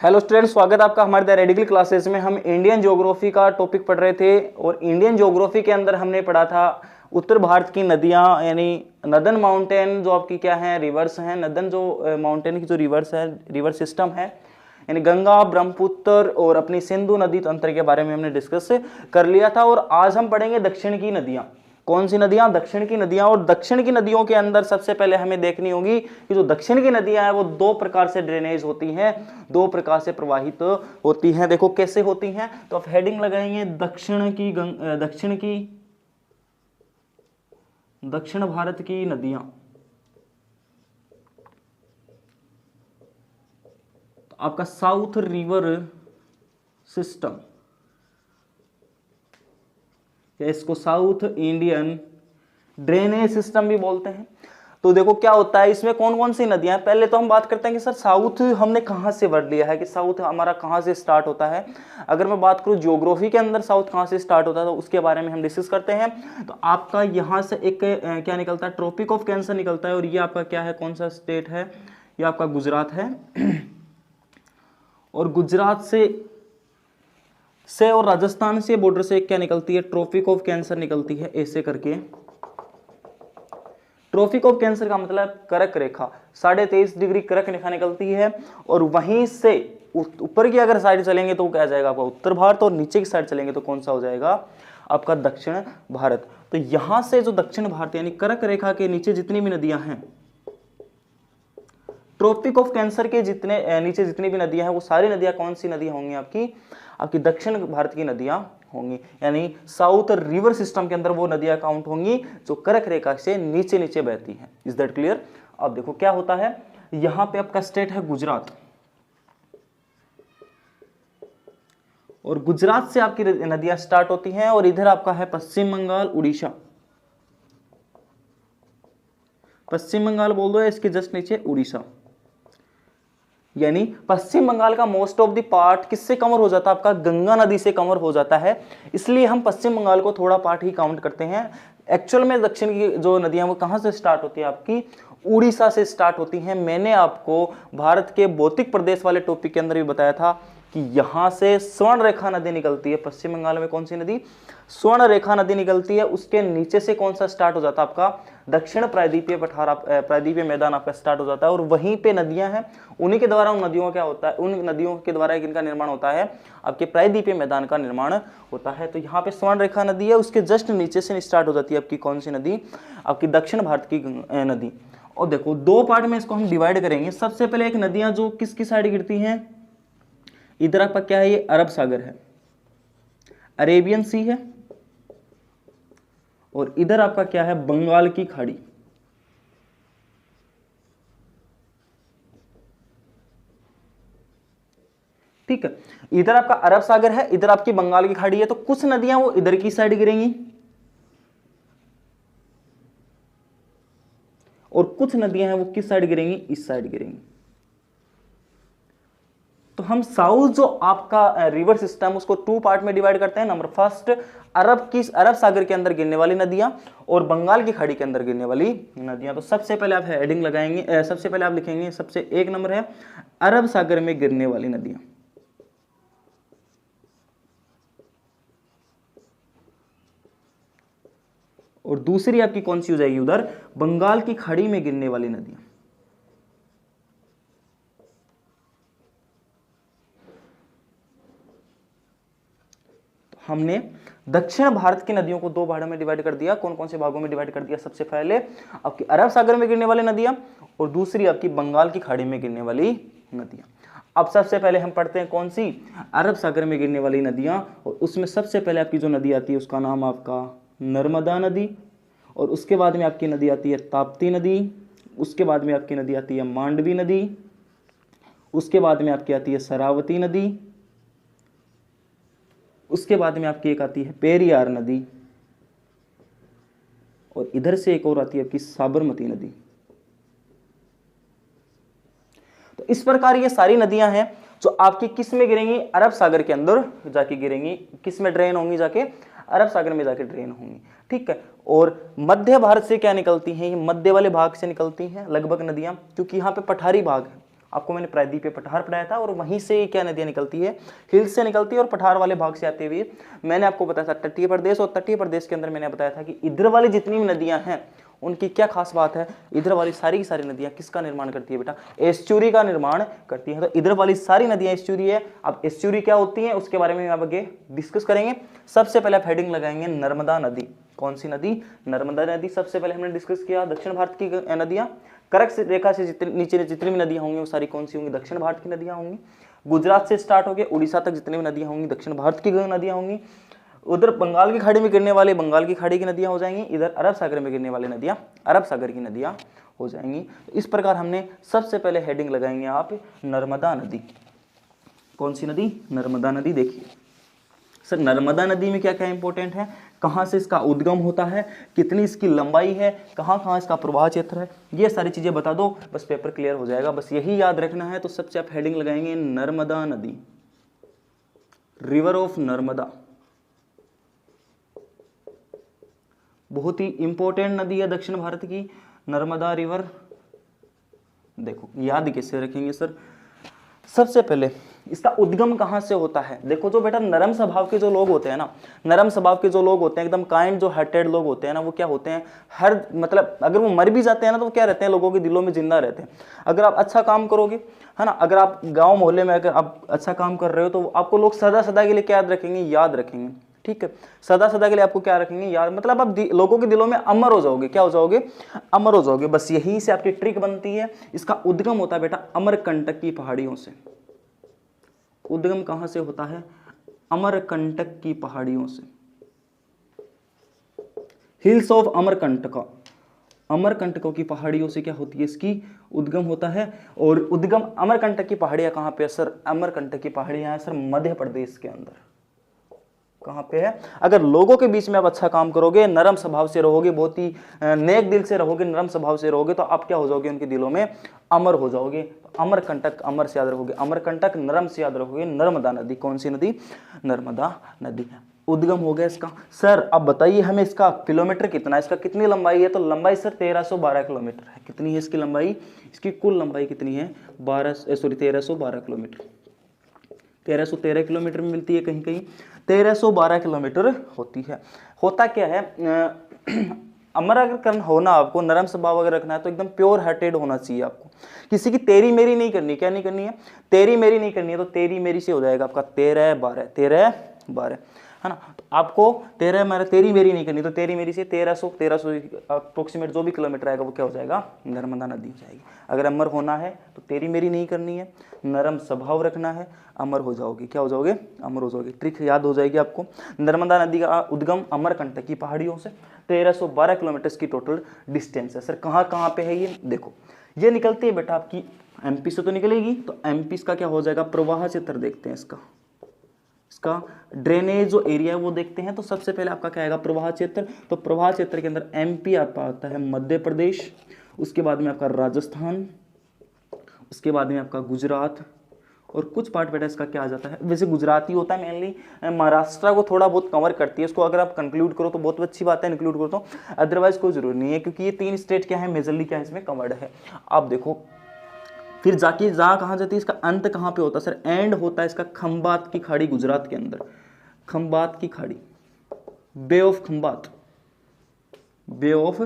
Hello student, स्वागत है आपका हमारे द रेडिकल क्लासेस में। हम इंडियन ज्योग्राफी का टॉपिक पढ़ रहे थे और इंडियन ज्योग्राफी के अंदर हमने पढ़ा था उत्तर भारत की नदियां, यानी नदन माउंटेन जो आपकी क्या है, रिवर्स हैं। नदन जो माउंटेन की जो रिवर्स है, रिवर सिस्टम है, यानी गंगा, ब्रह्मपुत्र और अपनी सिंधु नदी तंत्र के बारे में हमने डिस्कस कर लिया था। और आज हम पढ़ेंगे दक्षिण की नदियां। कौन सी नदियां? दक्षिण की नदियां। और दक्षिण की नदियों के अंदर सबसे पहले हमें देखनी होगी कि जो दक्षिण की नदियां हैं वो दो प्रकार से ड्रेनेज होती हैं, दो प्रकार से प्रवाहित होती हैं। देखो कैसे होती हैं, तो आप हेडिंग लगाएंगे दक्षिण भारत की नदियां। तो आपका साउथ रिवर सिस्टम, या इसको साउथ इंडियन ड्रेनेज सिस्टम भी बोलते हैं। तो देखो क्या होता है, इसमें कौन कौन सी नदियां हैं। पहले तो हम बात करते हैं कि सर साउथ हमने कहां से वर्ड लिया है, कि साउथ हमारा कहां से स्टार्ट होता है। अगर मैं बात करूं ज्योग्राफी के अंदर साउथ कहां से स्टार्ट होता है, तो उसके बारे में हम डिस्कस करते हैं। तो आपका यहां से एक क्या निकलता है, ट्रॉपिक ऑफ कैंसर निकलता है। और ये आपका क्या है, कौन सा स्टेट है, ये आपका गुजरात है। और गुजरात से और राजस्थान से बॉर्डर से क्या निकलती है, ट्रॉपिक ऑफ कैंसर निकलती है, ऐसे करके। ट्रॉपिक ऑफ कैंसर का मतलब कर्क रेखा, 23.5 डिग्री कर्क रेखा निकलती है। और वहीं से ऊपर की अगर साइड चलेंगे तो क्या जाएगा आपका उत्तर भारत, और नीचे की साइड चलेंगे तो कौन सा हो जाएगा आपका दक्षिण भारत। तो यहां से जो दक्षिण भारत यानी कर्क रेखा के नीचे जितनी भी नदियां हैं, ट्रॉपिक ऑफ कैंसर के नीचे जितनी भी नदियां हैं, वो सारी नदियां कौन सी नदियां होंगी, आपकी दक्षिण भारत की नदियां होंगी। यानी साउथ रिवर सिस्टम के अंदर वो नदियां काउंट होंगी जो कर्क रेखा से नीचे नीचे बहती हैं। Is that clear? अब देखो क्या होता है, यहां पे आपका स्टेट है गुजरात, और गुजरात से आपकी नदियां स्टार्ट होती हैं। और इधर आपका है पश्चिम बंगाल, उड़ीसा। पश्चिम बंगाल बोल दो, इसके जस्ट नीचे उड़ीसा। यानी पश्चिम बंगाल का मोस्ट ऑफ द पार्ट किससे कवर हो जाता है, आपका गंगा नदी से कवर हो जाता है। इसलिए हम पश्चिम बंगाल को थोड़ा पार्ट ही काउंट करते हैं। एक्चुअल में दक्षिण की जो नदियां वो कहां से स्टार्ट होती है, आपकी उड़ीसा से स्टार्ट होती हैं। मैंने आपको भारत के भौतिक प्रदेश वाले टॉपिक के अंदर भी बताया था कि यहां से स्वर्ण रेखा नदी निकलती है। पश्चिम बंगाल में कौन सी नदी, स्वर्ण रेखा नदी निकलती है। उसके नीचे से कौन सा स्टार्ट हो जाता है, आपका दक्षिण प्रायद्वीपीय मैदान आपका स्टार्ट हो जाता है। और वहीं पे नदियां हैं, उन्हीं के द्वारा उन नदियों क्या होता है, उन नदियों के द्वारा इनका निर्माण होता है, आपके प्रायद्वीपीय मैदान का निर्माण होता है। तो यहाँ पे स्वर्ण रेखा नदी है, उसके जस्ट नीचे से स्टार्ट हो जाती है आपकी कौन सी नदी, आपकी दक्षिण भारत की नदी। और देखो दो पार्ट में इसको हम डिवाइड करेंगे। सबसे पहले एक नदियां जो किसकी साइड गिरती हैं, इधर आपका क्या है, ये अरब सागर है, अरेबियन सी है। और इधर आपका क्या है, बंगाल की खाड़ी। ठीक है, इधर आपका अरब सागर है, इधर आपकी बंगाल की खाड़ी है। तो कुछ नदियां वो इधर की साइड गिरेंगी और कुछ नदियां हैं वो किस साइड गिरेंगी, इस साइड गिरेंगी। तो हम साउथ जो आपका रिवर सिस्टम उसको टू पार्ट में डिवाइड करते हैं। नंबर फर्स्ट, अरब सागर के अंदर गिरने वाली नदियां और बंगाल की खाड़ी के अंदर गिरने वाली नदियां। तो सबसे पहले आप हेडिंग लगाएंगे, सबसे पहले आप लिखेंगे, सबसे एक नंबर है अरब सागर में गिरने वाली नदियां। और दूसरी आपकी कौन सी हो जाएगी, उधर बंगाल की खाड़ी में गिरने वाली नदियां। हमने दक्षिण भारत की नदियों को दो भागों में डिवाइड कर दिया। कौन कौन से भागों में डिवाइड कर दिया, सबसे पहले आपकी अरब सागर में गिरने वाली नदियां और दूसरी आपकी बंगाल की खाड़ी में गिरने वाली नदियां। अब सबसे पहले हम पढ़ते हैं कौन सी, अरब सागर में गिरने वाली नदियां। और उसमें सबसे पहले आपकी जो नदी आती है उसका नाम आपका नर्मदा नदी। और उसके बाद में आपकी नदी आती है ताप्ती नदी। उसके बाद में आपकी नदी आती है मांडवी नदी। उसके बाद में आपकी आती है शरावती नदी। उसके बाद में आपकी एक आती है पेरियार नदी। और इधर से एक और आती है आपकी साबरमती नदी। तो इस प्रकार ये सारी नदियां हैं जो आपकी किस में गिरेंगी, अरब सागर के अंदर जाके गिरेंगी। किस में ड्रेन होंगी, जाके अरब सागर में जाके ड्रेन होंगी। ठीक है, और मध्य भारत से क्या निकलती हैं, ये मध्य वाले भाग से निकलती हैं लगभग नदियां, क्योंकि यहाँ पे पठारी भाग है। आपको मैंने प्रायद्वीपीय पठार पढ़ाया था, और वहीं से क्या नदियां निकलती है, हिल्स से निकलती है और पठार वाले भाग से आते हुए मैंने आपको बताया था तटीय प्रदेश, और तटीय प्रदेश के अंदर मैंने बताया था कि इधर वाली जितनी भी नदियां हैं उनकी क्या खास बात है, इधर वाली सारी की सारी नदियां किसका निर्माण करती है बेटा, एस्चुरी का निर्माण करती है। तो इधर वाली सारी नदियां एस्चुरी है। अब एस्चुरी क्या होती है उसके बारे में आगे डिस्कस करेंगे। सबसे पहले आप हेडिंग लगाएंगे नर्मदा नदी। कौन सी नदी, नर्मदा नदी। सबसे पहले हमने डिस्कस किया दक्षिण भारत की नदियां, कर्क रेखा से नीचे जितनी भी नदियां होंगी वो सारी कौन सी होंगी, दक्षिण भारत की नदियां होंगी। गुजरात से स्टार्ट होकर उड़ीसा तक जितनी भी नदियां होंगी दक्षिण भारत की नदियां होंगी। उधर बंगाल की खाड़ी में गिरने वाले बंगाल की खाड़ी की नदियां हो जाएंगी, इधर अरब सागर में गिरने वाली नदियां अरब सागर की नदियां हो जाएंगी। इस प्रकार हमने सबसे पहले हेडिंग लगाएंगे आप नर्मदा नदी। कौन सी नदी, नर्मदा नदी। देखिए सर नर्मदा नदी में क्या क्या इंपॉर्टेंट है, कहाँ से इसका उद्गम होता है, कितनी इसकी लंबाई है, कहाँ कहाँ इसका प्रवाह क्षेत्र है, ये सारी चीजें बता दो, बस पेपर क्लियर हो जाएगा। बस यही याद रखना है। तो सबसे आप हेडिंग लगाएंगे नर्मदा नदी, रिवर ऑफ नर्मदा। बहुत ही इंपॉर्टेंट नदी है दक्षिण भारत की नर्मदा रिवर। देखो याद कैसे रखेंगे सर, सबसे पहले इसका उद्गम कहां से होता है। देखो जो बेटा नरम स्वभाव के जो लोग होते हैं ना, नरम स्वभाव के जो लोग होते हैं, एकदम काइंड जो हार्टेड लोग होते हैं ना, वो क्या होते हैं, हर मतलब अगर वो मर भी जाते हैं ना तो वो क्या रहते हैं, लोगों के दिलों में जिंदा रहते हैं। अगर आप अच्छा काम करोगे है ना, अगर आप गाँव मोहल्ले में अगर आप अच्छा काम कर रहे हो तो आपको लोग सदा सदा के लिए क्या याद रखेंगे, याद रखेंगे। ठीक है, सदा सदा के लिए आपको क्या रखेंगे, याद, मतलब आप लोगों के दिलों में अमर हो जाओगे। क्या हो जाओगे, अमर हो जाओगे। बस यही से आपकी ट्रिक बनती है। इसका उद्गम होता है बेटा अमरकंटक की पहाड़ियों से। उद्गम कहां से होता है, अमरकंटक की पहाड़ियों से, हिल्स ऑफ अमरकंटका। अमरकंटकों की पहाड़ियों से क्या होती है, इसकी उद्गम होता है। और उद्गम अमरकंटक की पहाड़ियां कहां पे है सर, अमरकंटक की पहाड़ियां है सर मध्य प्रदेश के अंदर। कहां पे है, अगर लोगों के बीच में आप अच्छा काम करोगे, नरम स्वभाव से रहोगे, बहुत ही नेक दिल से रहोगे, नरम स्वभाव से रहोगे, तो आप क्या हो जाओगे, उनके दिलों में अमर हो जाओगे। अमरकंटक, अमर से याद रखोगे, अमरकंटक, नरम से याद रखोगे नर्मदा नदी। कौन सी नदी, नर्मदा नदी। उद्गम हो गया इसका। सर अब बताइए हमें इसका किलोमीटर कितना है, इसका कितनी लंबाई है, तो लंबाई सर 1312 किलोमीटर है। कितनी है इसकी लंबाई, इसकी कुल लंबाई कितनी है, 1312 किलोमीटर। 1313 किलोमीटर में मिलती है, कहीं कहीं 1312 किलोमीटर होती है। होता क्या है, अमर अगर करना होना, आपको नरम स्वभाव अगर रखना है तो एकदम प्योर हार्टेड होना चाहिए आपको। किसी की तेरी मेरी नहीं करनी। क्या नहीं करनी है, तेरी मेरी नहीं करनी है। तो तेरी मेरी से हो जाएगा आपका 1312, 1312 है ना। तो आपको 13 तेरी मेरी नहीं करनी, तो तेरी मेरी से 1300 अप्रोक्सीमेट जो भी किलोमीटर आएगा वो क्या हो जाएगा, नर्मदा नदी हो जाएगी। अगर अमर होना है तो तेरी मेरी नहीं करनी है, नरम स्वभाव रखना है, अमर हो जाओगे। क्या हो जाओगे, अमर हो जाओगे। ट्रिक याद हो जाएगी आपको। नर्मदा नदी का उद्गम अमरकंटक की पहाड़ियों से, 1312 किलोमीटर की टोटल डिस्टेंस है। सर कहाँ कहाँ पे है ये, देखो ये निकलती है बेटा आपकी एमपी से तो निकलेगी, तो एमपी का क्या हो जाएगा, प्रवाह क्षेत्र देखते हैं इसका ड्रेनेज जो एरिया है वो देखते हैं। तो सबसे पहले आपका क्या आएगा, प्रवाह क्षेत्र। तो प्रवाह क्षेत्र के अंदर एमपी आपका आता है, मध्य प्रदेश, उसके बाद में आपका राजस्थान, उसके बाद में आपका गुजरात, और कुछ पार्ट बेटा इसका क्या आ जाता है, वैसे गुजराती होता है मेनली, महाराष्ट्र को थोड़ा बहुत कवर करती है। इसको अगर आप कंक्लूड करो तो बहुत अच्छी बात है, इंक्लूड करो तो, अदरवाइज कोई जरूरी नहीं है, क्योंकि ये 3 स्टेट क्या है, मेजरली क्या है इसमें कवर्ड है। आप देखो फिर जाके जहाँ कहाँ जाती है, इसका अंत कहाँ पे होता है सर, एंड होता है इसका खंबात की खाड़ी गुजरात के अंदर। खंबात की खाड़ी, bay of Khambhat, bay of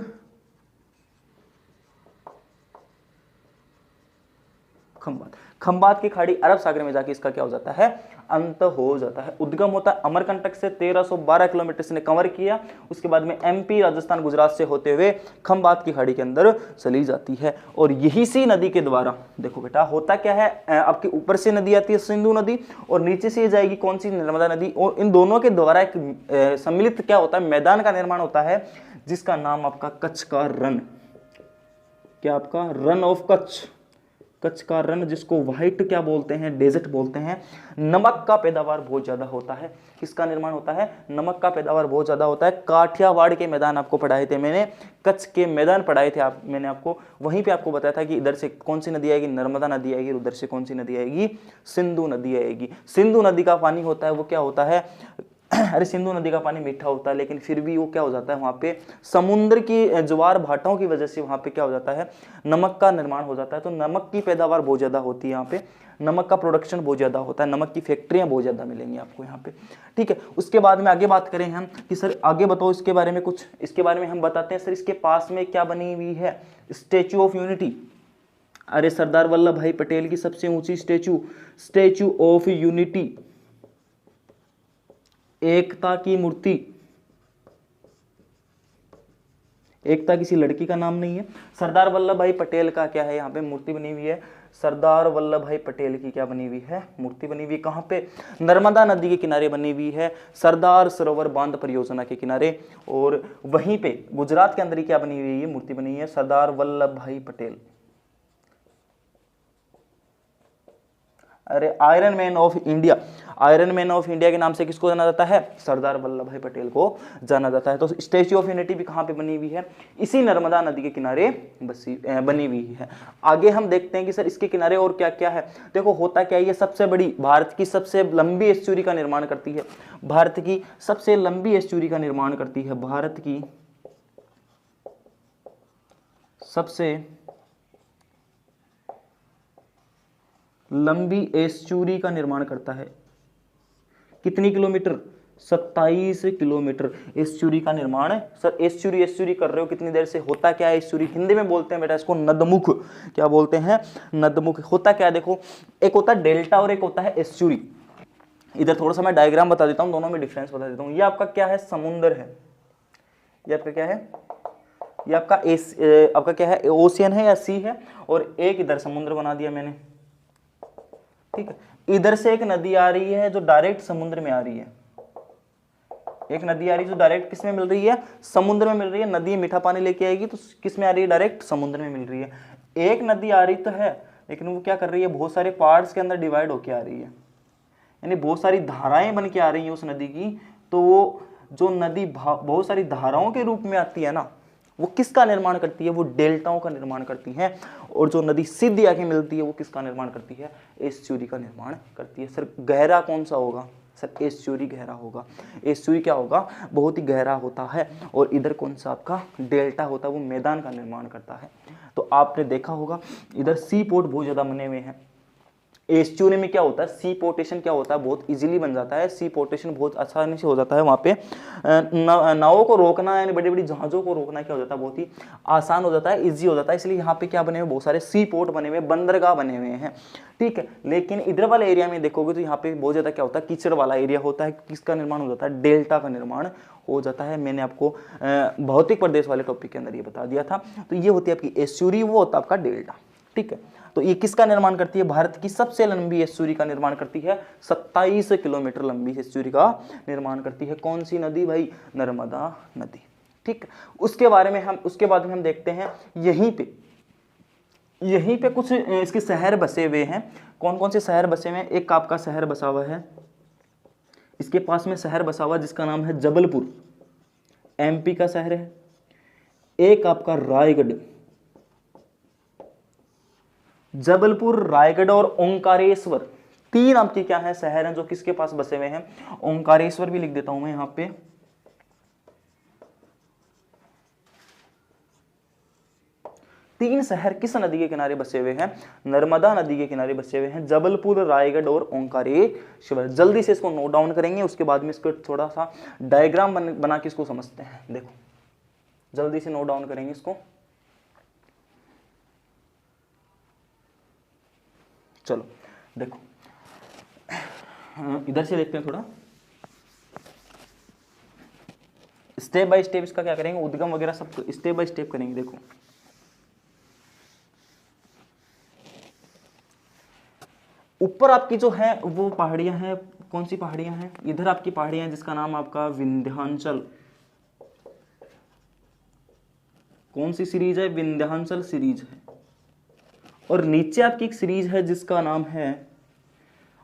Khambhat, Khambhat की खाड़ी अरब सागर में जाके इसका क्या हो जाता है, अंत हो जाता है। उद्गम होता है अमरकंटक से, 1312 किलोमीटर से कवर किया। उसके बाद में एमपी, राजस्थान, गुजरात से होते हुए खंबात की खाड़ी के अंदर चली जाती है। और यही सी नदी के द्वारा, देखो बेटा होता क्या है, आपके ऊपर से नदी आती है सिंधु नदी, और नीचे से जाएगी कौन सी, नर्मदा नदी। और इन दोनों के द्वारा एक सम्मिलित क्या होता है, मैदान का निर्माण होता है, जिसका नाम आपका कच्छ का रण। क्या आपका, रन ऑफ कच्छ, कच्छ का रण, जिसको व्हाइट क्या बोलते हैं, डेजर्ट बोलते हैं। नमक का पैदावार बहुत ज्यादा होता है। किसका निर्माण होता है, नमक का पैदावार बहुत ज्यादा होता है। काठियावाड़ के मैदान आपको पढ़ाए थे मैंने, कच्छ के मैदान पढ़ाए थे मैंने आपको, वहीं पे आपको बताया था कि इधर से कौन सी नदी आएगी, नर्मदा नदी आएगी, उधर से कौन सी नदी आएगी, सिंधु नदी आएगी। सिंधु नदी का पानी होता है वो क्या होता है, अरे सिंधु नदी का पानी मीठा होता है, लेकिन फिर भी वो क्या हो जाता है, वहाँ पे समुद्र की ज्वार भाटाओं की वजह से वहाँ पे क्या हो जाता है, नमक का निर्माण हो जाता है। तो नमक की पैदावार बहुत ज़्यादा होती है यहाँ पे, नमक का प्रोडक्शन बहुत ज़्यादा होता है, नमक की फैक्ट्रियाँ बहुत ज़्यादा मिलेंगी आपको यहाँ पे, ठीक है। उसके बाद में आगे बात करें हम कि सर आगे बताओ इसके बारे में कुछ, इसके बारे में हम बताते हैं। सर इसके पास में क्या बनी हुई है, स्टैचू ऑफ यूनिटी। अरे सरदार वल्लभ भाई पटेल की सबसे ऊंची स्टैचू, स्टैचू ऑफ यूनिटी, एकता की मूर्ति। एकता किसी लड़की का नाम नहीं है। सरदार वल्लभ भाई पटेल का क्या है, यहाँ पे मूर्ति बनी हुई है, सरदार वल्लभ भाई पटेल की क्या बनी हुई है, मूर्ति बनी हुई है। कहाँ पे, नर्मदा नदी के किनारे बनी हुई है, सरदार सरोवर बांध परियोजना के किनारे। और वहीं पे गुजरात के अंदर ही क्या बनी हुई है, मूर्ति बनी है, सरदार वल्लभ भाई पटेल। अरे iron man of India, iron man of India के नाम से किसको जाना जाता है, सरदार वल्लभ भाई पटेल को जाना जाता है। तो स्टैच्यू ऑफ यूनिटी भी कहाँ पे बनी हुई है, इसी नर्मदा नदी के किनारे बनी हुई है। आगे हम देखते हैं कि सर इसके किनारे और क्या क्या है। देखो होता क्या है, ये सबसे बड़ी, भारत की सबसे लंबी एस्चुरी का निर्माण करती है, भारत की सबसे लंबी एस्चुरी का निर्माण करती है, भारत की सबसे लंबी एस्चुरी का निर्माण करता है। कितनी किलोमीटर, 27 किलोमीटर एस्चुरी का निर्माण है। सर एस्चुरी एस्चुरी कर रहे हो कितनी देर से, होता क्या है एस्चुरी, हिंदी में बोलते हैं बेटा इसको नदमुख, क्या बोलते हैं, नदमुख। होता क्या है, देखो एक होता है डेल्टा और एक होता है एस्चुरी। इधर थोड़ा सा मैं डायग्राम बता देता हूँ, दोनों में डिफरेंस बता देता हूँ। ये आपका क्या है, समुद्र है, ये आपका क्या है, ये आपका क्या है, ओशियन है या सी है, और एक इधर समुद्र बना दिया मैंने, ठीक है। इधर से एक नदी आ रही है जो डायरेक्ट समुद्र में आ रही है, एक नदी आ रही है जो डायरेक्ट किस में मिल रही है, समुद्र में मिल रही है। नदी मीठा पानी लेके आएगी तो किस में आ रही है, डायरेक्ट समुद्र में मिल रही है। एक नदी आ रही तो है, लेकिन वो क्या कर रही है, बहुत सारे पार्ट्स के अंदर डिवाइड होके आ रही है, यानी बहुत सारी धाराएं बन के आ रही है उस नदी की। तो वो जो नदी बहुत सारी धाराओं के रूप में आती है ना, वो किसका निर्माण करती है, वो डेल्टाओं का निर्माण करती है। और जो नदी सीधी आके मिलती है वो किसका निर्माण करती है, एस्चुरी का निर्माण करती है। सर गहरा कौन सा होगा, सर एस्चुरी गहरा होगा। एस्चुरी क्या होगा, बहुत ही गहरा होता है। और इधर कौन सा आपका डेल्टा होता है, वो मैदान का निर्माण करता है। तो आपने देखा होगा इधर सी पोर्ट बहुत ज्यादा बने हुए हैं। एस्चुरी में क्या होता है, सी पोर्टेशन क्या होता है, बहुत इजीली बन जाता है, सी पोर्टेशन बहुत आसानी से हो जाता है। वहाँ पे नावों को रोकना, यानी बड़ी बड़ी जहाज़ों को रोकना क्या हो जाता है, बहुत ही आसान हो जाता है, इजी हो जाता है। इसलिए यहाँ पे क्या बने हुए, बहुत सारे सी पोर्ट बने हुए, बंदरगाह बने हुए हैं, ठीक है। लेकिन इधर वाले एरिया में देखोगे तो यहाँ पे बहुत ज़्यादा क्या होता है, कीचड़ वाला एरिया होता है। किसका निर्माण हो जाता है, डेल्टा का निर्माण हो जाता है। मैंने आपको भौतिक प्रदेश वाले टॉपिक के अंदर ये बता दिया था। तो ये होती है आपकी एस्चुरी, वो होता है आपका डेल्टा, ठीक है। तो ये किसका निर्माण करती है, भारत की सबसे लंबी एस्चुरी का निर्माण करती है, 27 किलोमीटर लंबी एस्चुरी का निर्माण करती है। कौन सी नदी भाई, नर्मदा नदी, ठीक। उसके बाद में हम देखते हैं यहीं पे कुछ इसके शहर बसे हुए हैं। कौन कौन से शहर बसे हुए हैं, एक आपका शहर बसा हुआ है, इसके पास में शहर बसा हुआ जिसका नाम है जबलपुर, एमपी का शहर है। एक आपका रायगढ़, जबलपुर, रायगढ़ और ओंकारेश्वर, तीन आपके क्या है, शहर हैं जो किसके पास बसे हुए हैं, ओंकारेश्वर भी लिख देता हूं मैं यहां पे। तीन शहर किस नदी के किनारे बसे हुए हैं, नर्मदा नदी के किनारे बसे हुए हैं, जबलपुर, रायगढ़ और ओंकारेश्वर। जल्दी से इसको नोट डाउन करेंगे, उसके बाद में इसको थोड़ा सा डायग्राम बना के इसको समझते हैं। देखो जल्दी से नोट डाउन करेंगे इसको। चलो देखो इधर से देखते हैं, थोड़ा स्टेप बाय स्टेप इसका क्या करेंगे, उद्गम वगैरह सब स्टेप बाय स्टेप करेंगे। देखो ऊपर आपकी जो है वो पहाड़ियां हैं, कौन सी पहाड़ियां हैं, इधर आपकी पहाड़ियां हैं जिसका नाम आपका विंध्याचल। कौन सी सीरीज है, विंध्याचल सीरीज है। और नीचे आपकी एक सीरीज है जिसका नाम है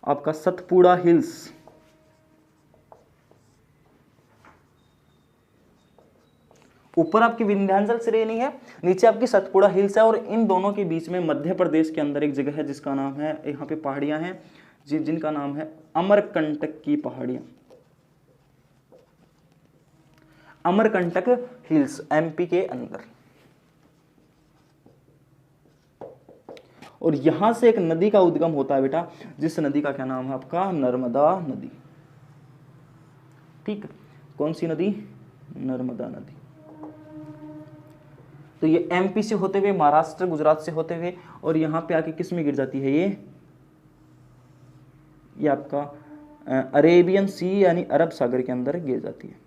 आपका सतपुड़ा हिल्स। ऊपर आपकी विंध्याचल श्रेणी है, नीचे आपकी सतपुड़ा हिल्स है। और इन दोनों के बीच में मध्य प्रदेश के अंदर एक जगह है जिसका नाम है, यहाँ पे पहाड़ियां हैं जिनका नाम है अमरकंटक की पहाड़ियां। अमरकंटक हिल्स, एमपी के अंदर। और यहां से एक नदी का उद्गम होता है बेटा, जिस नदी का क्या नाम है आपका, नर्मदा नदी। ठीक है, कौन सी नदी, नर्मदा नदी। तो ये एमपी से होते हुए, महाराष्ट्र गुजरात से होते हुए, और यहां पे आके किस में गिर जाती है, ये आपका अरेबियन सी यानी अरब सागर के अंदर गिर जाती है।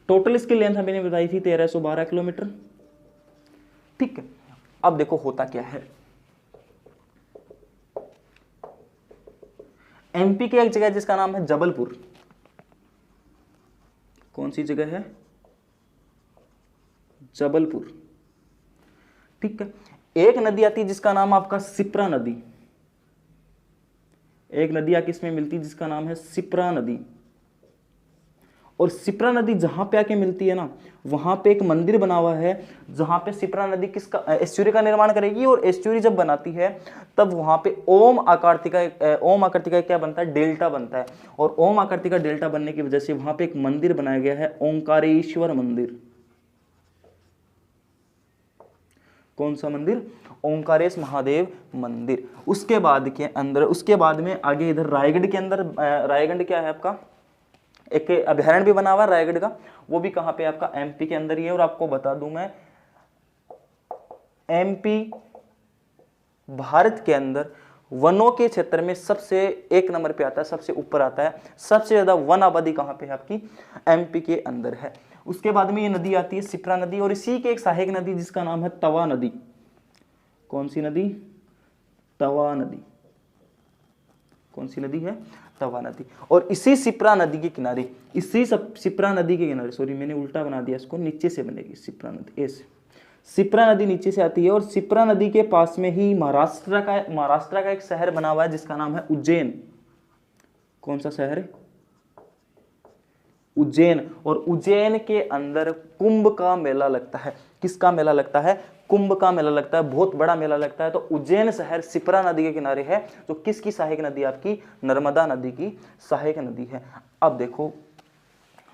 टोटल इसकी लेंथ हमने बताई थी 1312 किलोमीटर। ठीक है, अब देखो होता क्या है, एमपी की एक जगह है जिसका नाम है जबलपुर। कौन सी जगह है, जबलपुर। ठीक है, एक नदी आती है जिसका नाम आपका सिप्रा नदी। एक नदी आके इसमें मिलती है जिसका नाम है सिप्रा नदी। और सिप्रा नदी जहां पे आके मिलती है ना, वहां पे एक मंदिर बना हुआ है, जहां पे सिप्रा नदी किसका, एस्चुरी का निर्माण करेगी। और एस्चुरी जब बनाती है तब वहां पे ओम आकृति का क्या बनता है, डेल्टा बनता है। और ओम आकृति का डेल्टा बनने की वजह से वहां पे एक मंदिर बनाया गया है, ओंकारेश्वर मंदिर। कौन सा मंदिर, ओंकारेश महादेव मंदिर। उसके बाद के अंदर, उसके बाद में आगे इधर रायगढ़ के अंदर, रायगढ़ क्या है आपका, एक अभयारण्य भी बना हुआ है रायगढ़ का, वो भी कहां पे आपका, एमपी के अंदर ही है। और आपको बता दूं मैं, एमपी भारत के अंदर वनों के क्षेत्र में सबसे एक नंबर पे आता है, सबसे ऊपर आता है। सबसे ज्यादा वन आबादी कहां पे है आपकी, एमपी के अंदर है। उसके बाद में ये नदी आती है सिप्रा नदी, और इसी के एक सहायक नदी जिसका नाम है तवा नदी। कौन सी नदी, तवा नदी। कौन सी नदी है, तवा नदी। और इसी सिप्रा नदी के किनारे, सिप्रा नदी के किनारे, सॉरी मैंने उल्टा बना दिया इसको, नीचे से बनेगी सिप्रा नदी, ऐसे सिप्रा नदी नीचे से आती है। और सिप्रा नदी के पास में ही महाराष्ट्र का एक शहर बना हुआ है जिसका नाम है उज्जैन। कौन सा शहर है, उज्जैन। और उज्जैन के अंदर कुंभ का मेला लगता है। किसका मेला लगता है, कुंभ का मेला लगता है, बहुत बड़ा मेला लगता है। तो उज्जैन शहर सिप्रा नदी के किनारे है, जो किसकी सहायक नदी, आपकी नर्मदा नदी की सहायक नदी है। अब देखो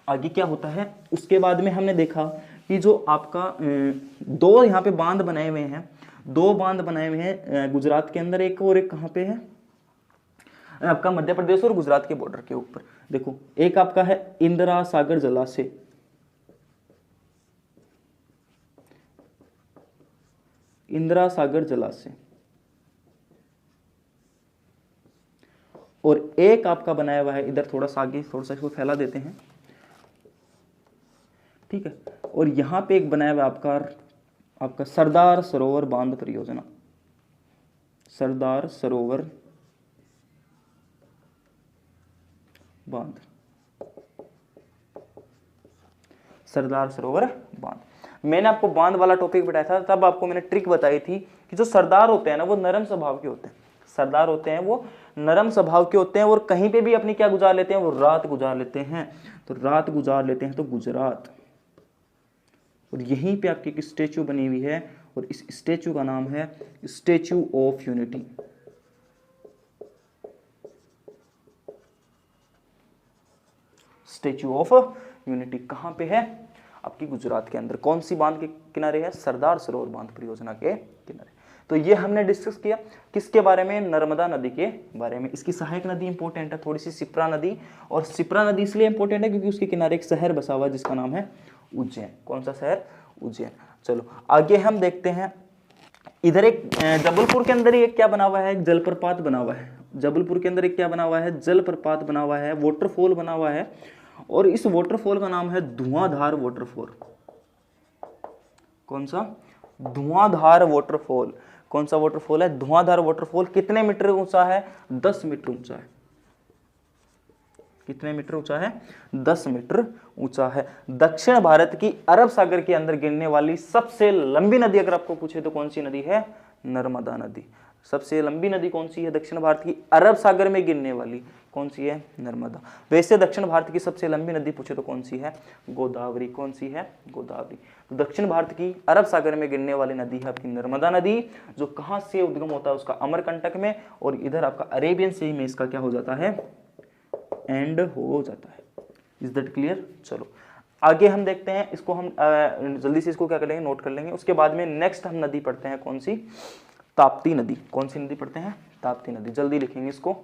आगे क्या होता है। उसके बाद में हमने देखा कि जो आपका दो यहाँ पे बांध बनाए हुए हैं, दो बांध बनाए हुए हैं गुजरात के अंदर, एक और एक कहाँ पे है आपका, मध्य प्रदेश और गुजरात के बॉर्डर के ऊपर। देखो एक आपका है इंदिरा सागर जलाशय, इंदिरा सागर जलाशय। और एक आपका बनाया हुआ है इधर, थोड़ा सा आगे, थोड़ा सा इसको फैला देते हैं, ठीक है। और यहां पे एक बनाया हुआ आपका सरदार सरोवर बांध परियोजना, सरदार सरोवर बांध, सरदार सरोवर बांध। मैंने आपको बांध वाला टॉपिक बताया था, तब आपको मैंने ट्रिक बताई थी कि जो सरदार होते हैं ना, वो नरम स्वभाव के होते हैं। सरदार होते हैं वो नरम स्वभाव के होते हैं, और कहीं पे भी अपनी क्या गुजार लेते हैं, वो रात गुजार लेते हैं। तो रात गुजार लेते हैं तो गुजरात। और यहीं पे आपकी एक स्टेचू बनी हुई है, और इस स्टेचू का नाम है statue of unity. Statue of unity कहां पे है, आपकी गुजरात के अंदर। कौन सी बांध के किनारे है, सरदार सरोवर बांध परियोजना के किनारे। तो ये हमने डिस्कस किया किसके बारे में, नर्मदा नदी के बारे में। इसकी सहायक नदी इंपॉर्टेंट है थोड़ी सी, सिप्रा नदी। और सिप्रा नदी इसलिए इंपॉर्टेंट है क्योंकि उसके किनारे एक शहर बसा हुआ है जिसका नाम है उज्जैन। कौन सा शहर, उज्जैन। चलो आगे हम देखते हैं, इधर एक जबलपुर के अंदर ही एक क्या बना हुआ है, एक जलप्रपात बना हुआ है। जबलपुर के अंदर एक क्या बना हुआ है, जलप्रपात बना हुआ है, वाटरफॉल बना हुआ है। और इस वाटरफॉल का नाम है धुआंधार वाटरफॉल। कौन सा, धुआंधार वाटरफॉल। कौन सा वाटरफॉल है, धुआंधार वाटरफॉल। कितने मीटर ऊंचा है, 10 मीटर ऊंचा है। कितने मीटर ऊंचा है, 10 मीटर ऊंचा है। दक्षिण भारत की अरब सागर के अंदर गिरने वाली सबसे लंबी नदी अगर आपको पूछे तो कौन सी नदी है, नर्मदा नदी। सबसे लंबी नदी कौन सी है दक्षिण भारत की, अरब सागर में गिरने वाली, कौन सी है, नर्मदा। वैसे दक्षिण भारत की सबसे लंबी नदी पूछे तो कौन सी है, गोदावरी। कौन सी है, गोदावरी। तो दक्षिण भारत की अरब सागर में गिरने वाली नदी है आपकी नर्मदा नदी, जो कहाँ से उद्गम होता है, उसका अमरकंटक में, और इधर आपका अरेबियन सी में इसका क्या हो जाता है, एंड हो जाता है। Is that clear. चलो आगे हम देखते हैं इसको, हम जल्दी से इसको क्या कर लेंगे, नोट कर लेंगे। उसके बाद में नेक्स्ट हम नदी पढ़ते हैं, कौन सी, ताप्ती नदी। कौन सी नदी पढ़ते हैं, ताप्ती नदी। जल्दी लिखेंगे इसको।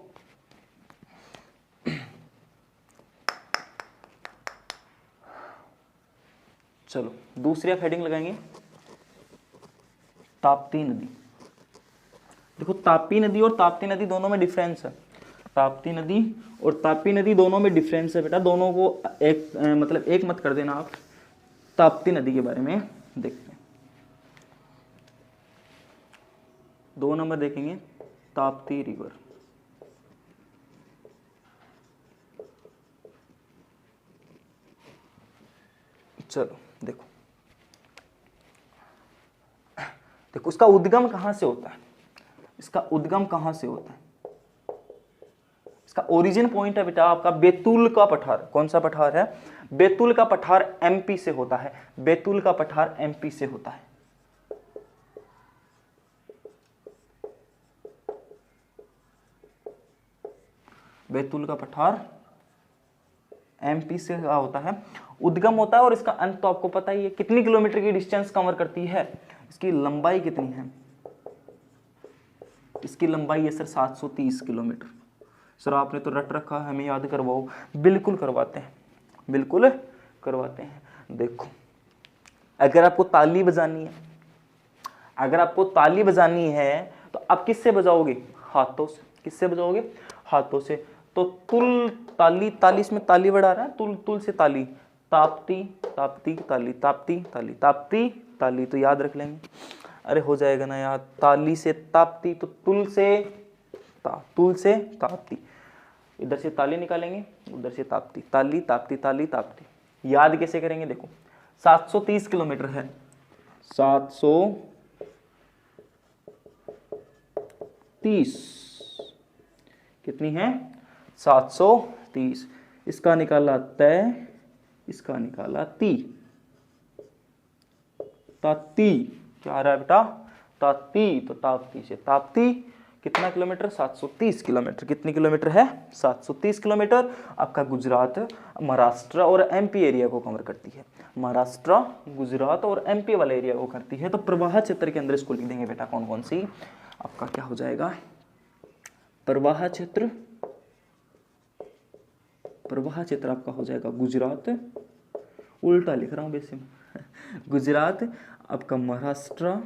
चलो दूसरी आप हेडिंग लगाएंगे, ताप्ती नदी। देखो ताप्ती नदी और ताप्ती नदी दोनों में डिफरेंस है। ताप्ती नदी और ताप्ती नदी दोनों में डिफरेंस है बेटा, दोनों को एक मतलब एक मत कर देना आप। ताप्ती नदी के बारे में देखते हैं, 2 नंबर देखेंगे, ताप्ती रिवर। चलो देखो, देखो उसका उद्गम कहां से होता है, इसका उद्गम कहां से होता है, इसका ओरिजिन पॉइंट है बेटा आपका बैतूल का पठार। कौन सा पठार है, बैतूल का पठार एमपी से होता है, बैतूल का पठार एमपी से होता है। बैतूल का पठार एमपी से होता है, उद्गम होता है। और इसका अंत तो आपको पता ही है, कितनी किलोमीटर की डिस्टेंस कवर करती है, इसकी लंबाई कितनी है, इसकी लंबाई है सर 730 किलोमीटर। सर आपने तो रट रखा है, हमें याद करवाओ। बिल्कुल करवाते हैं, बिल्कुल करवाते हैं। देखो अगर आपको ताली बजानी है, अगर आपको ताली बजानी है तो आप किससे बजाओगे, हाथों से। किससे बजाओगे, हाथों से। तो तुल ताली, ताली इसमें ताली बढ़ा रहा है, तुल तुल से ताली, ताप्ती ताप्ती ताली, ताप्ती ताली, ताप्ती ताली, तो याद रख लेंगे। अरे हो जाएगा ना याद, ताली से ताप्ती, तो तुल से तुल से ताप्ती, इधर से ताली निकालेंगे, उधर से ताप्ती, ताली ताप्ती ताली ताप्ती। याद कैसे करेंगे, देखो 730 किलोमीटर है, 730 कितनी है, 730। इसका निकाला तय, इसका निकाला ती, ताती। क्या आ रहा है बेटा, ताती। तो ताप्ती से ताप्ती कितना किलोमीटर, 730 किलोमीटर। कितनी किलोमीटर है, 730 किलोमीटर। आपका गुजरात, महाराष्ट्र और एमपी एरिया को कवर करती है, महाराष्ट्र, गुजरात और एमपी वाले एरिया को करती है। तो प्रवाह क्षेत्र के अंदर इसको लिख देंगे बेटा, कौन कौन सी, आपका क्या हो जाएगा, प्रवाह क्षेत्र। प्रवाह क्षेत्र आपका हो जाएगा गुजरात, उल्टा लिख रहा हूं वैसे गुजरात, आपका महाराष्ट्र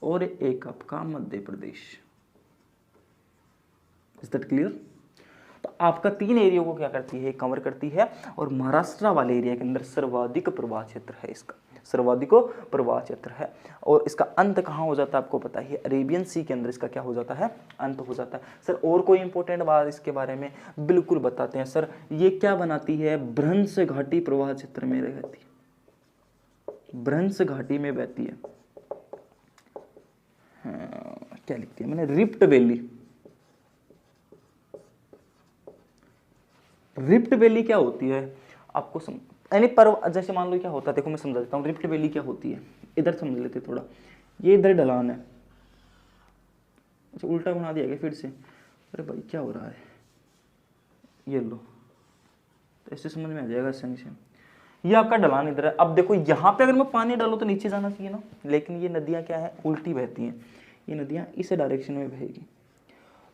और एक आपका Madhya Pradesh. Is that clear. तो आपका 3 एरिया को क्या करती है, कवर करती है। और महाराष्ट्र वाले एरिया के अंदर सर्वाधिक प्रवाह क्षेत्र है, इसका सर्वाधिक प्रवाह क्षेत्र है। और इसका अंत कहाँ हो जाता है आपको पता ही है, अरेबियन सी के अंदर इसका क्या हो जाता है, अंत हो जाता है। सर और कोई इंपॉर्टेंट बात इसके बारे में, बिल्कुल बताते हैं सर। ये क्या बनाती है, भ्रंश घाटी प्रवाह क्षेत्र में रहती है, भ्रंश घाटी में बहती है। क्या लिखती है मैंने, रिफ्ट वैली। रिफ्ट वैली क्या होती है आपको यानी पर्व, जैसे मान लो क्या होता है, देखो मैं समझा देता हूँ। रिफ्ट वैली क्या होती है, इधर समझ लेते थोड़ा। ये इधर ढलान है, अच्छा उल्टा बना दिया गया फिर से। अरे भाई क्या हो रहा है, ये लो, तो ऐसे समझ में आ जाएगा आसानी से। ये आपका ढलान इधर है। अब देखो यहाँ पे अगर मैं पानी डालूं तो नीचे जाना चाहिए ना, लेकिन ये नदियाँ क्या है, उल्टी बहती हैं। ये नदियाँ इस डायरेक्शन में बहेगी।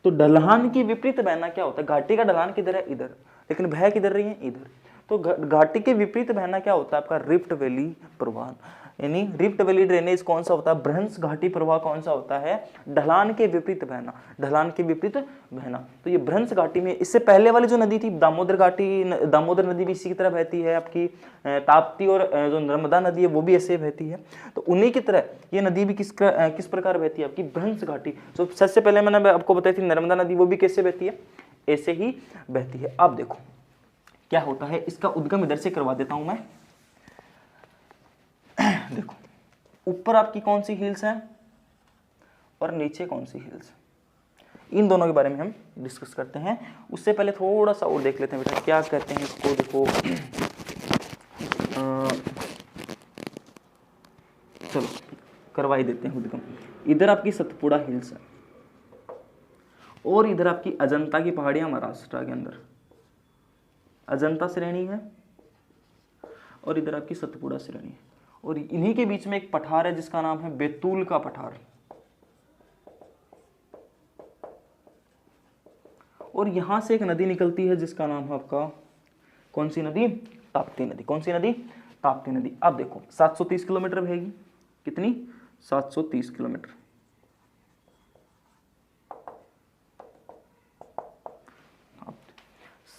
तो ढलान की विपरीत बहना क्या होता है, घाटी का ढलान किधर है, इधर, लेकिन बह किधर रही है, इधर। तो घाटी के विपरीत बहना क्या होता है आपका, रिफ्ट वैली प्रवाह। यानी रिफ्ट वैली ड्रेनेज कौन सा होता है, भ्रंश घाटी प्रवाह कौन सा होता है, ढलान के विपरीत बहना, ढलान के विपरीत बहना। तो ये भ्रंश घाटी में, इससे पहले वाली जो नदी थी दामोदर घाटी, दामोदर नदी भी इसी की तरह बहती है आपकी, ताप्ती और जो नर्मदा नदी है वो भी ऐसे बहती है। तो उन्हीं की तरह ये नदी भी किस प्रकार बहती है आपकी, भ्रंश घाटी। जो सबसे पहले मैंने आपको बताई थी नर्मदा नदी, वो भी कैसे बहती है, ऐसे ही बहती है। अब देखो क्या होता है, इसका उद्गम इधर से करवा देता हूं मैं। देखो ऊपर आपकी कौन सी हिल्स है, और नीचे कौन सी हिल्स। इन दोनों के बारे में हम डिस्कस करते हैं। उससे पहले थोड़ा सा और देख लेते हैं बेटा क्या कहते हैं इसको। देखो चलो करवा ही देते हैं। देखो इधर आपकी सतपुड़ा हिल्स है और इधर आपकी अजंता की पहाड़ियां महाराष्ट्र के अंदर, अजंता श्रेणी है और इधर आपकी सतपुड़ा श्रेणी है, और इन्हीं के बीच में एक पठार है जिसका नाम है बैतूल का पठार। और यहां से एक नदी निकलती है जिसका नाम है आपका कौन सी नदी, ताप्ती नदी। कौन सी नदी, ताप्ती नदी। अब देखो 730 किलोमीटर बहेगी, कितनी, 730 किलोमीटर।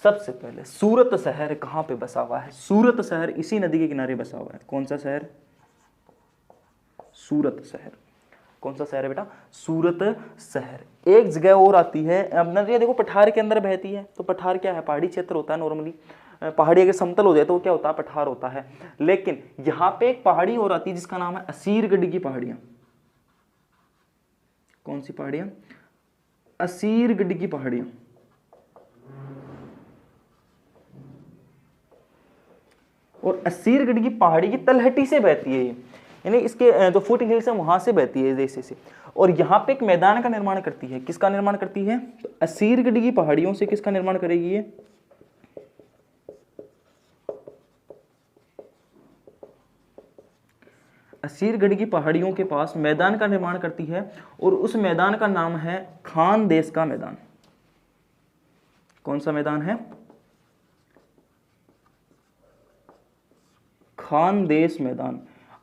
सबसे पहले सूरत शहर कहां पे बसा हुआ है, सूरत शहर इसी नदी के किनारे बसा हुआ है। कौन सा शहर, सूरत शहर। कौन सा शहर है बेटा, सूरत शहर। एक जगह और आती है, अब नदी देखो पठार के अंदर बहती है, तो पठार क्या है, पहाड़ी क्षेत्र होता है नॉर्मली। पहाड़ी अगर समतल हो जाए तो वो क्या होता है, पठार होता है। लेकिन यहां पे एक पहाड़ी और आती है जिसका नाम है असीरगढ़ की पहाड़ियां। कौन सी पहाड़ियां, असीरगढ़ की पहाड़ियां। और असीरगढ़ की पहाड़ी की तलहटी से बहती है ये, यानी इसके जो फुट हिल्स है वहां से बहती है जैसे से। और यहाँ पे एक मैदान का निर्माण करती है। किसका निर्माण करती है, तो असीरगढ़ की पहाड़ियों से किसका निर्माण करेगी ये, असीरगढ़ की पहाड़ियों के पास मैदान का निर्माण करती है और उस मैदान का नाम है खानदेश का मैदान। कौन सा मैदान है, खानदेश मैदान।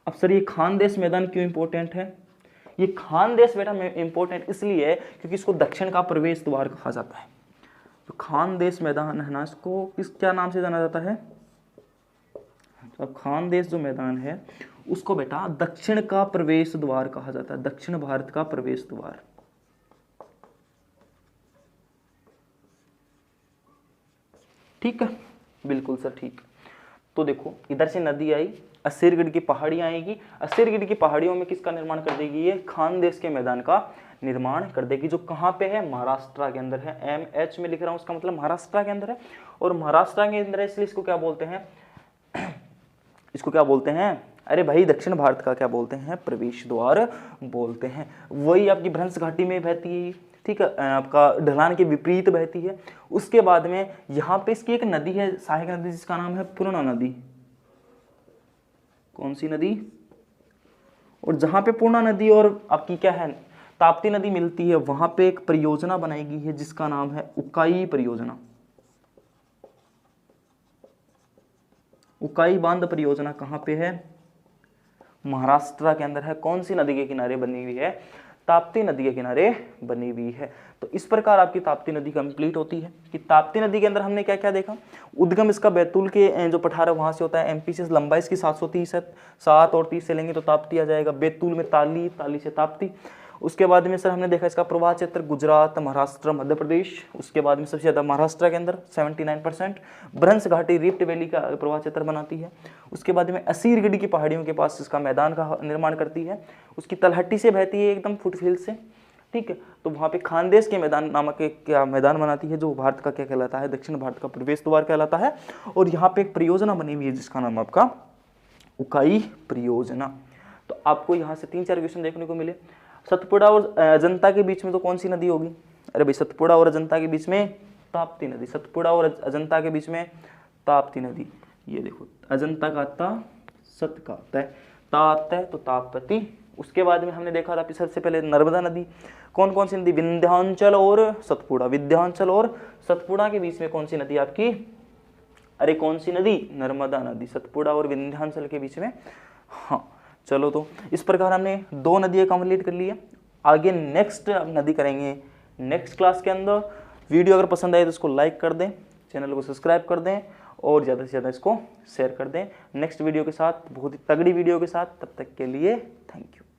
अब सर ये खानदेश मैदान क्यों इंपॉर्टेंट है, ये खानदेश बेटा इंपॉर्टेंट इसलिए है क्योंकि इसको दक्षिण का प्रवेश द्वार कहा जाता है। तो खानदेश मैदान है ना, इसको किस क्या नाम से जाना जाता है, तो खानदेश जो मैदान है उसको बेटा दक्षिण का प्रवेश द्वार कहा जाता है, दक्षिण भारत का प्रवेश द्वार। ठीक है, बिल्कुल सर ठीक। तो देखो इधर से नदी आई, असीरगढ़ की पहाड़ियां आएगी, असीरगढ़ की पहाड़ियों में किसका निर्माण कर देगी ये, खानदेश के मैदान का निर्माण कर देगी, जो कहाँ पे है, महाराष्ट्र के अंदर है। MH में लिख रहा हूँ, उसका मतलब महाराष्ट्र के अंदर है। और महाराष्ट्र के अंदर है इसलिए इसको क्या बोलते हैं, इसको क्या बोलते हैं, अरे भाई दक्षिण भारत का क्या बोलते हैं, प्रवेश द्वार बोलते हैं। वही आपकी भ्रंश घाटी में बहती है, ठीक है, आपका ढलान के विपरीत बहती है। उसके बाद में यहाँ पे इसकी एक नदी है, सहायक नदी, जिसका नाम है पूर्णा नदी। कौन सी नदी, और जहां पे पूर्णा नदी और आपकी क्या है ताप्ती नदी मिलती है, वहां पे एक परियोजना बनाई गई है जिसका नाम है उकाई परियोजना। उकाई बांध परियोजना कहां पे है, महाराष्ट्र के अंदर है। कौन सी नदी के किनारे बनी हुई है, ताप्ती नदी के किनारे बनी हुई है। तो इस प्रकार आपकी ताप्ती नदी कंप्लीट होती है कि ताप्ती नदी के अंदर हमने क्या क्या देखा, उद्गम इसका बैतूल के जो पठार है वहां से होता है। MP से लंबाई इसकी 730 है, 7 और 30 से लेंगे तो ताप्ती आ जाएगा। बैतूल में ताली, ताली से ताप्ती। उसके बाद में सर हमने देखा इसका प्रवाह क्षेत्र गुजरात, महाराष्ट्र, मध्य प्रदेश। उसके बाद में सबसे ज़्यादा महाराष्ट्र के अंदर 79%, भ्रंश घाटी रिफ्ट वैली का प्रवाह क्षेत्र बनाती है। उसके बाद में असीरगढ़ की पहाड़ियों के पास इसका मैदान का निर्माण करती है, उसकी तलहटी से बहती है एकदम फुटहिल से, ठीक है। तो वहाँ पे खानदेश के मैदान नामक एक क्या मैदान बनाती है, जो भारत का क्या कहलाता है, दक्षिण भारत का प्रवेश द्वार कहलाता है। और यहाँ पे एक परियोजना बनी हुई है जिसका नाम आपका उकाई परियोजना। तो आपको यहाँ से 3-4 क्वेश्चन देखने को मिले। सतपुड़ा और अजंता के बीच में तो कौन सी नदी होगी, अरे भाई सतपुड़ा और अजंता के बीच में ताप्ती नदी, सतपुड़ा और अजंता के बीच में ताप्ती नदी। ये देखो अजंता का ता, सत का तय, तात है तो ताप्ती। उसके बाद में हमने देखा था सबसे पहले नर्मदा नदी। कौन कौन सी नदी, विंध्याचल और सतपुड़ा, विंध्याचल और सतपुड़ा के बीच में कौन सी नदी आपकी, अरे कौन सी नदी, नर्मदा नदी, सतपुड़ा और विंध्याचल के बीच में। हाँ चलो, तो इस प्रकार हमने 2 नदियाँ कंप्लीट कर ली है। आगे नेक्स्ट नदी करेंगे नेक्स्ट क्लास के अंदर। वीडियो अगर पसंद आए तो इसको लाइक कर दें, चैनल को सब्सक्राइब कर दें और ज़्यादा से ज़्यादा इसको शेयर कर दें नेक्स्ट वीडियो के साथ, बहुत ही तगड़ी वीडियो के साथ। तब तक के लिए थैंक यू।